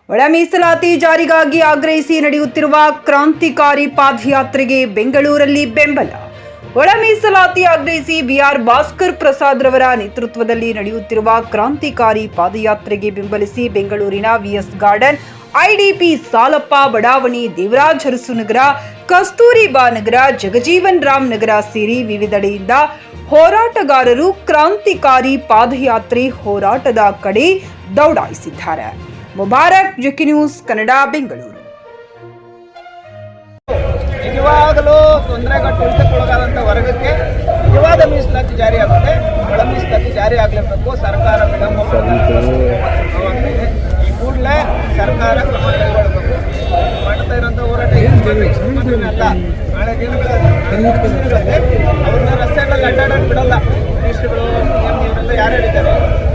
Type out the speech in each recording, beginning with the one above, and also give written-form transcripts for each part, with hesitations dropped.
ಒಳ ಮೀಸಲಾತಿ ಜಾರಿಗಾಗಿ ಆಗ್ರಹಿಸಿ ನಡೆಯುತ್ತಿರುವ ಕ್ರಾಂತಿಕಾರಿ ಪಾದಯಾತ್ರೆಗೆ ಬೆಂಗಳೂರಲ್ಲಿ ಬೆಂಬಲ. ಒಳ ಮೀಸಲಾತಿ ಆಗ್ರಹಿಸಿ ಬಿಆರ್ ಭಾಸ್ಕರ್ ಪ್ರಸಾದ್ ರವರ ನೇತೃತ್ವದಲ್ಲಿ ನಡೆಯುತ್ತಿರುವ ಕ್ರಾಂತಿಕಾರಿ ಪಾದಯಾತ್ರೆಗೆ ಬೆಂಬಲಿಸಿ ಬೆಂಗಳೂರಿನ ವಿಎಸ್ ಗಾರ್ಡನ್, ಐಡಿಪಿ ಸಾಲಪ್ಪ ಬಡಾವಣೆ, ದೇವರಾಜ ಅರಸು ನಗರ, ಕಸ್ತೂರಿಬಾ ನಗರ, ಜಗಜೀವನ್ ರಾಮ್ ನಗರ ಸೇರಿ ವಿವಿಧೆಡೆಯಿಂದ ಹೋರಾಟಗಾರರು ಕ್ರಾಂತಿಕಾರಿ ಪಾದಯಾತ್ರೆ ಹೋರಾಟದ ಕಡೆ ದೌಡಾಯಿಸಿದ್ದಾರೆ. Mubarak, JK news Kannada, Bengaluru. ನಿಜವಾಗಲೂ ತೊಂದರೆಗೊಳಗಾದಂಥ ವರ್ಗಕ್ಕೆ ನಿಜವಾದ ಮೀಸಲಾತಿ ಜಾರಿ ಆಗುತ್ತೆ. ಒಳ ಮೀಸಲಾತಿ ಜಾರಿ ಆಗಲೇಬೇಕು. ಸರ್ಕಾರ ವಿಳಂಬ ಇದೆ. ಈ ಕೂಡಲೇ ಸರ್ಕಾರ ಕ್ರಮ ಕೈಗೊಳ್ಳಬೇಕು. ಮಾಡ್ತಾ ಇರೋಂಥ ಹೋರಾಟ ಅಲ್ಲ, ನಾಳೆ ದಿನಗಳಲ್ಲಿ ಅವ್ರನ್ನ ರಸ್ತೆಗಳಲ್ಲಿ ಅಡ್ಡಾಡಕ್ಕೆ ಬಿಡಲ್ಲ. ಮಿನಿಸ್ಟ್ರುಗಳು ಇವರೆಲ್ಲ ಯಾರು ಹೇಳಿದ್ದಾರೆ,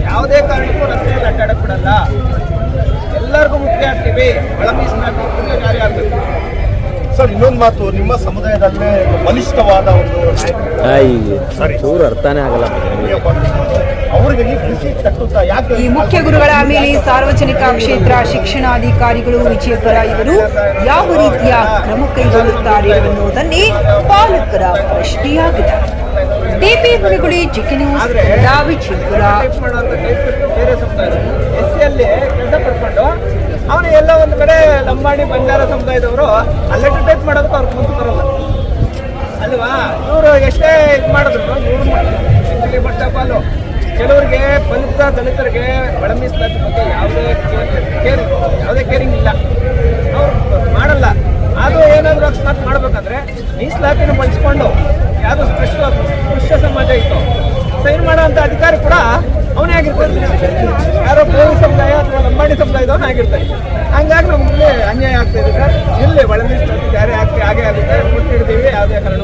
ಯಾವುದೇ ಕಾರಣಕ್ಕೂ ರಸ್ತೆಯಲ್ಲಿ ಅಡ್ಡಾಡಕ್ಕೆ ಬಿಡಲ್ಲ. ಎಲ್ಲರಿಗೂ ಮುಖ್ಯ ಆಗ್ತೀವಿ. ಒಳ ಮೀಸಲಾತಿ ಜಾರಿ ಆಗಬೇಕು. ಸರ್, ಇನ್ನೊಂದು ಮಾತು, ನಿಮ್ಮ ಸಮುದಾಯದಲ್ಲೇ ಬಲಿಷ್ಠವಾದ ಒಂದು ಚೂರು ಅರ್ಥನೇ ಆಗಲ್ಲ ಅವರಿಗೆ ಯಾಕೆ ಈ ಮುಖ್ಯ ಗುರುಗಳ ಮೇಲೆ ಸಾರ್ವಜನಿಕ ಕ್ಷೇತ್ರ ಶಿಕ್ಷಣಾಧಿಕಾರಿಗಳು ವಿಜಯಪುರ ಇವರು ಯಾವ ರೀತಿಯ ಕ್ರಮ ಕೈಗೊಳ್ಳುತ್ತಾರೆ ಎನ್ನುವುದನ್ನೇ ಪಾಲಕರ ಪ್ರಶ್ನೆಯಾಗಿದೆ. DP Munigudi, JK news Kannada, Vijayapura. ಬೇರೆ ಸಮುದಾಯ ಎಸ್ಸಿಯಲ್ಲಿ ಕೆಲಸ ಪಡ್ಕೊಂಡು ಅವನು ಎಲ್ಲ ಒಂದು ಕಡೆ ಲಂಬಾಣಿ ಬಂಜಾರ ಸಮುದಾಯದವರು ಅಲ್ಲಿ ಟೈಪ್ ಮಾಡೋದಕ್ಕೆ ಅವ್ರಿಗೆ ಮುಂದೆ ಬರೋಲ್ಲ ಅಲ್ವಾ? ಇವರು ಎಷ್ಟೇ ಇದು ಮಾಡಿದ್ರು ಇವರು ಬಟ್ಟ ಪಾಲು. ಕೆಲವರಿಗೆ ದಲಿತರಿಗೆ ಒಳ ಮೀಸಲಾತಿ ಬಗ್ಗೆ ಯಾವುದೇ ಕೇರಿಂಗ್ ಇಲ್ಲ, ಅವ್ರು ಮಾಡಲ್ಲ. ಅದು ಏನಾದರೂ ಅಕಸ್ಮಾತ್ ಮಾಡ್ಬೇಕಂದ್ರೆ ಮೀಸಲಾತಿನ ಬಳಸ್ಕೊಂಡು ಯಾವುದೋ ಸ್ಪೃಶ್ಯ ಸಮಾಜ ಇತ್ತು ಸೈನ್ ಮಾಡೋಂಥ ಅಧಿಕಾರಿ ಕೂಡ ಅವನೇ ಆಗಿರ್ತಾರೆ. ಯಾರೋ ಕೋರಿ ಸಮುದಾಯ ಅಥವಾ ಲಂಬಾಣಿ ಸಮುದಾಯದವನ್ನ ಆಗಿರ್ತಾರೆ. ಹಂಗಾಗಿ ನಮಗೆ ಅನ್ಯಾಯ ಆಗ್ತಾ ಇದೆ ಸರ್. ಇಲ್ಲಿ ಒಳ ಮೀಸಲಾತಿ ಜಾರಿ ಹಾಗೆ ಆಗುತ್ತೆ. ಕೊಟ್ಟಿಡ್ತೀವಿ, ಯಾವುದೇ ಕಾರಣ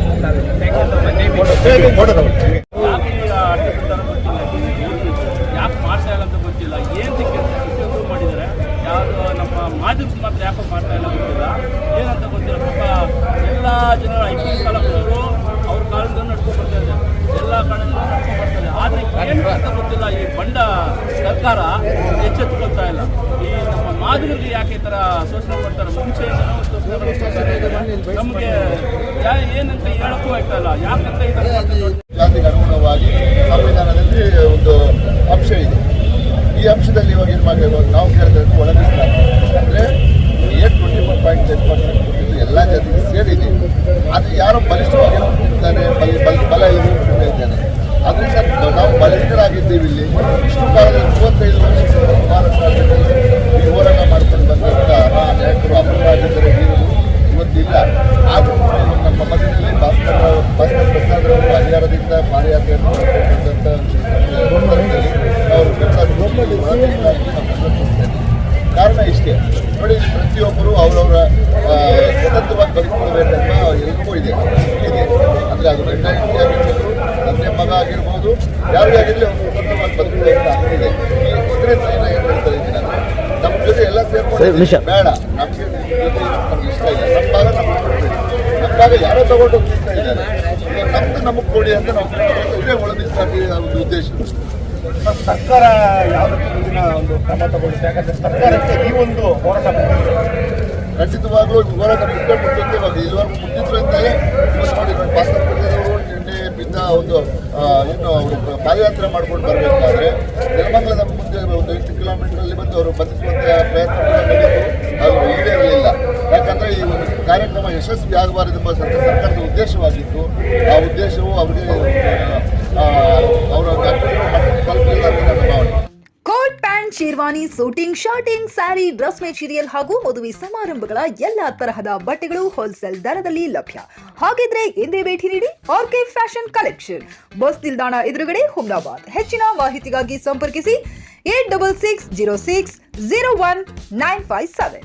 ಯಾಕೆ ಮಾಡ್ತಾ ಇಲ್ಲ ಅಂತ ಗೊತ್ತಿಲ್ಲ. ಏನಕ್ಕೆ ಮಾಡಿದ್ದಾರೆ, ಯಾವುದು ನಮ್ಮ ಮಾಧ್ಯಮ ಮಾತ್ರ ಯಾಕೆ ಮಾಡ್ತಾ ಇಲ್ಲ ಗೊತ್ತಿಲ್ಲ, ಏನಂತ ಗೊತ್ತಿಲ್ಲ. ಪಾಪ ಎಲ್ಲ ಜನರು IPS ಸಾಲಗಳು ಅವ್ರ ಕಾಲದಿಂದ ನಡ್ಕೊಂಡು ಬರ್ತಾ ಇದ್ದಾರೆ, ಎಲ್ಲ ಕಾರಣದಿಂದ ನಡ್ಕೊಂಡು ಬರ್ತಾರೆ. ಆದರೆ ಏನು ಅಂತ ಗೊತ್ತಿಲ್ಲ. ಈ ಬಂಡ ಸರ್ಕಾರ ಎಚ್ಚೆತ್ತುಕೊಳ್ತಾ ಇಲ್ಲ. ಈ ನಮ್ಮ ಮಾದಿಗರಿಗೆ ಯಾಕೆ ಈ ಥರ ಶೋಷಣೆ ಮಾಡ್ತಾರೆ, ಮುಂಚೆಯಿಂದನೂ ಶೋಷಣೆ ನಮಗೆ ಏನಂತ ಹೇಳಕ್ಕೂ ಆಗ್ತಾ ಇಲ್ಲ. ಯಾಕಂತ ಜಾತಿಗೆ ಅನುಗುಣವಾಗಿ ಸಂವಿಧಾನದಲ್ಲಿ ಒಂದು ಅಂಶ ಇದೆ. ಈ ಅಂಶದಲ್ಲಿ ಇವಾಗ ಏನು ಮಾಡಬೇಕು, ನಾವು ಕೇಳಿದ್ರೆ ಒಳ ಮೀಸಲಾತಿ ಅಂದರೆ 24.8% ಕೊಟ್ಟಿದ್ದು ಎಲ್ಲ ಜಾತಿಗೆ ಸೇರಿದೆ. ಅದು ಯಾರೋ ಬಲಿಷ್ಠವಾಗಿ ಇದ್ದಾನೆ, ಬಲ ಇದ್ದಾನೆ. ಅದರಿಂದ ನಾವು ಬಲಿಷ್ಠರಾಗಿದ್ದೀವಿ. ಇಲ್ಲಿ ಇಷ್ಟು ಕಾಲದಲ್ಲಿ 35 ವರ್ಷ ಮಹಾರಾಷ್ಟ್ರ ರಾಜ್ಯದಲ್ಲಿ ಈ ಹೋರಾಟ ಮಾಡ್ಕೊಂಡು ಬಂದಂಥ ನಾಯಕರು ಅಪರಾಧಿದ್ದಾರೆ, ಇವತ್ತಿಲ್ಲ. ಆದರೂ ನಮ್ಮ ಮಧ್ಯದಲ್ಲಿ ಭಾಸ್ಕರ್ ಪ್ರಸಾದ್ ಅವರು ಹರಿಹರದಿಂದ ಪಾದಯಾತ್ರೆಯನ್ನು ಬಂದಂಥ ಅವರು ಕಾರಣ ಇಷ್ಟೇ ನೋಡಿ. ಪ್ರತಿಯೊಬ್ಬರು ಅವರವರ ಸ್ವತಂತ್ರವಾಗಿ ಬದುಕಬೇಕಂತ ಎಲ್ರಿಗೂ ಇದೆ. ಅಂದರೆ ಅದು ಗಂಡ ಹೆಂಡತಿ ಆಗಿರ್ಬೋದು, ತಂದೆ ಮಗ ಆಗಿರ್ಬೋದು, ಯಾರಿಗೇ ಆಗಿರಲಿ ಅವರು ಸ್ವತಂತ್ರವಾಗಿ ಬದುಕಬೇಕಂತ ಆಗ್ತಿದೆ. ಇದರಿಂದ ಏನು ಹೇಳ್ತಾ ಇದ್ದೀನಿ ಅಂದರೆ, ನಮ್ಮ ಜೊತೆ ಎಲ್ಲ ಸೇರ್ಕೊಂಡು ಬೇಡ, ನಮಗೆ ಜೊತೆ ನಮ್ಗೆ ಇಷ್ಟ ಇಲ್ಲ, ನಮ್ಮ ಭಾಗ ನಮ್ಗೆ ಕೊಡಬೇಕು, ನಮ್ಮ ಭಾಗ ಯಾರೋ ತಗೊಂಡು ಹೋಗ್ತಾ ಇದ್ದಾರೆ, ನಮ್ದು ನಮಗೆ ಕೊಡಿ ಅಂತ ನಾವು ಇದೇ ಒಳ ಮೀಸಲಾತಿ ಒಂದು ಉದ್ದೇಶ. ಸರ್ಕಾರ ಯಾವುದಕ್ಕೆ ಮುಂದಿನ ಒಂದು ಕ್ರಮ ತಗೊಳ್ಳುತ್ತೆ? ಯಾಕಂದರೆ ಸರ್ಕಾರಕ್ಕೆ ಈ ಒಂದು ಹೋರಾಟ ಖಂಡಿತವಾಗ್ಲೂ ಹೋರಾಟ ಮುಟ್ಟುತ್ತೆ. ಇವಾಗ ಇಲ್ಲಿವರೆಗೂ ಮುಟ್ಟಿದ್ರು ಅಂತಲೇ ನೋಡಿ. ಭಾಸ್ಕರ್ ಪ್ರಸಾದವರು ನಿನ್ನೆಯಿಂದ ಒಂದು ಏನು ಅವರು ಪಾದಯಾತ್ರೆ ಮಾಡ್ಕೊಂಡು ಬರಬೇಕಾದ್ರೆ ನೆಲಮಂಗಲದ ಮುಂದೆ ಒಂದು 8 ಕಿಲೋಮೀಟರಲ್ಲಿ ಬಂದು ಅವರು ಬಂಧಿಸುವಂಥ ಪ್ರಯತ್ನ ನಡೆಯಿತು. ಅದು ಈಡೇರಲಿಲ್ಲ. ಯಾಕಂದರೆ ಈ ಒಂದು ಕಾರ್ಯಕ್ರಮ ಯಶಸ್ವಿ ಆಗಬಾರದೆಂಬ ಸರ್ಕಾರದ ಉದ್ದೇಶವಾಗಿತ್ತು. ಆ ಉದ್ದೇಶವು ಅವರಿಗೆ ಅವರ ತಲುಪಲಿಲ್ಲ ಅಂತ ನನ್ನ ಭಾವನೆ. Coat pant, sherwani, suiting, shirting, sari, dress material ಹಾಗೂ ಮದುವೆ ಸಮಾರಂಭಗಳ ಎಲ್ಲಾ ತರಹದ ಬಟ್ಟೆಗಳು ಹೋಲ್ಸೇಲ್ ದರದಲ್ಲಿ ಲಭ್ಯ. ಹಾಗಿದ್ರೆ ಎಂದೇ ಭೇಟಿ ನೀಡಿ ಆರ್ಕೆ ಫ್ಯಾಷನ್ ಕಲೆಕ್ಷನ್, ಬಸ್ ನಿಲ್ದಾಣ ಎದುರುಗಡೆ, ಹುಮ್ನಾಬಾದ್. ಹೆಚ್ಚಿನ ಮಾಹಿತಿಗಾಗಿ ಸಂಪರ್ಕಿಸಿ 8660601957.